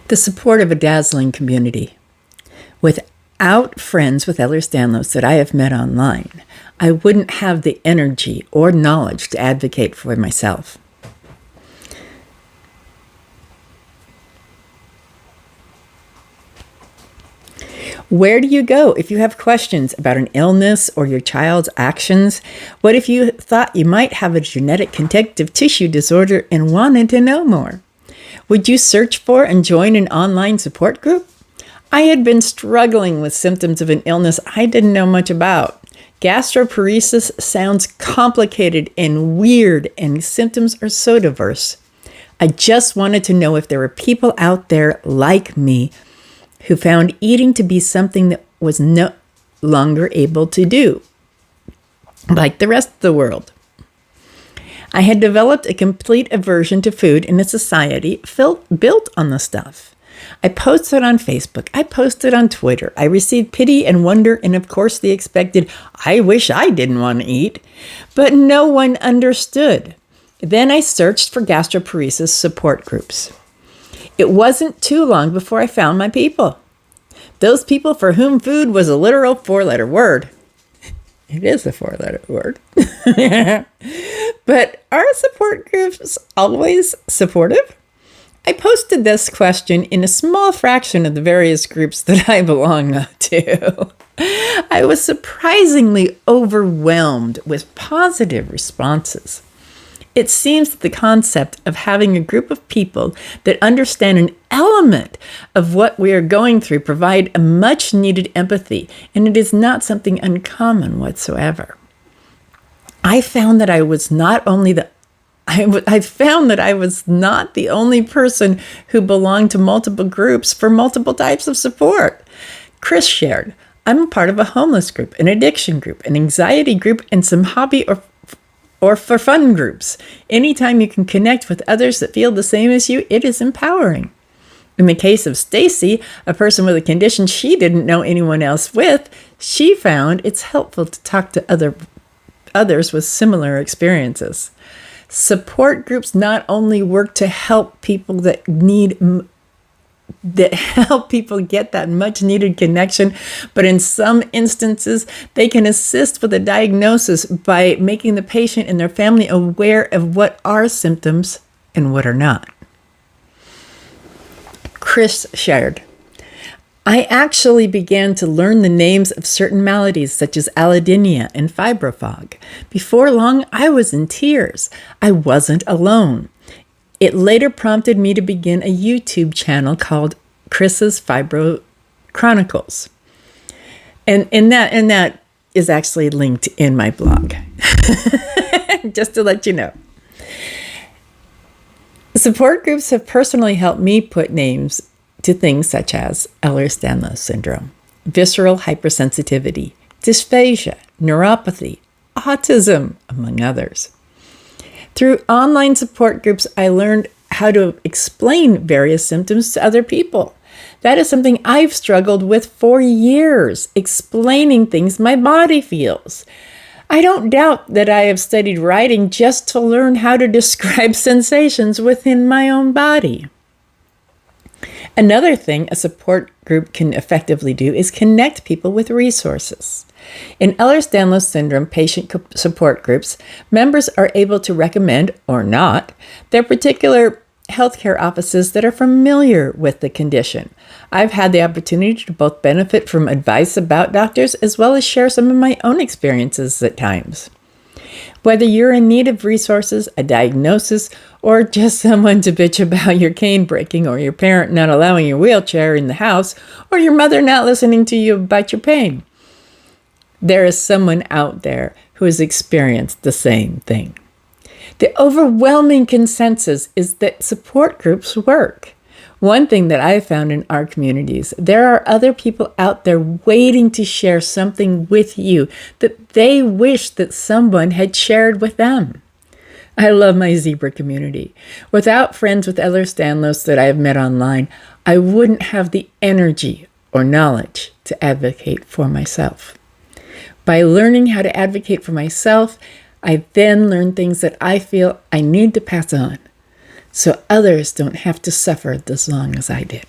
The support of a Dazzling community. Without friends with Ehlers-Danlos that I have met online, I wouldn't have the energy or knowledge to advocate for myself. Where do you go if you have questions about an illness or your child's actions? What if you thought you might have a genetic connective tissue disorder and wanted to know more? Would you search for and join an online support group? I had been struggling with symptoms of an illness I didn't know much about. Gastroparesis sounds complicated and weird, and symptoms are so diverse. I just wanted to know if there were people out there like me who found eating to be something that was no longer able to do, like the rest of the world. I had developed a complete aversion to food in a society built on the stuff. I posted on Facebook. I posted on Twitter. I received pity and wonder and, of course, the expected, I wish I didn't want to eat. But no one understood. Then I searched for gastroparesis support groups. It wasn't too long before I found my people. Those people for whom food was a literal 4-letter word. It is a 4-letter word. But are support groups always supportive? I posted this question in a small fraction of the various groups that I belong to. I was surprisingly overwhelmed with positive responses. It seems that the concept of having a group of people that understand an element of what we are going through provide a much needed empathy, and it is not something uncommon whatsoever. I found that I was not the only person who belonged to multiple groups for multiple types of support. Chris shared, I'm a part of a homeless group, an addiction group, an anxiety group, and some hobby or for fun groups. Anytime you can connect with others that feel the same as you, it is empowering. In the case of Stacy, a person with a condition she didn't know anyone else with, she found it's helpful to talk to others with similar experiences. Support groups not only work to help people that help people get that much needed connection, but in some instances, they can assist with a diagnosis by making the patient and their family aware of what are symptoms and what are not. Chris shared, I actually began to learn the names of certain maladies such as allodynia and fibrofog. Before long, I was in tears. I wasn't alone. It later prompted me to begin a YouTube channel called Chris's Fibro Chronicles. And that is actually linked in my blog. Just to let you know. Support groups have personally helped me put names to things such as Ehlers-Danlos syndrome, visceral hypersensitivity, dysphagia, neuropathy, autism, among others. Through online support groups, I learned how to explain various symptoms to other people. That is something I've struggled with for years, explaining things my body feels. I don't doubt that I have studied writing just to learn how to describe sensations within my own body. Another thing a support group can effectively do is connect people with resources. In Ehlers-Danlos syndrome patient support groups, members are able to recommend, or not, their particular healthcare offices that are familiar with the condition. I've had the opportunity to both benefit from advice about doctors as well as share some of my own experiences at times. Whether you're in need of resources, a diagnosis, or just someone to bitch about your cane breaking, or your parent not allowing your wheelchair in the house, or your mother not listening to you about your pain, there is someone out there who has experienced the same thing. The overwhelming consensus is that support groups work. One thing that I found in our communities, there are other people out there waiting to share something with you that they wish that someone had shared with them. I love my zebra community. Without friends with Ehlers-Danlos that I have met online, I wouldn't have the energy or knowledge to advocate for myself. By learning how to advocate for myself, I then learn things that I feel I need to pass on. so others don't have to suffer as long as I did.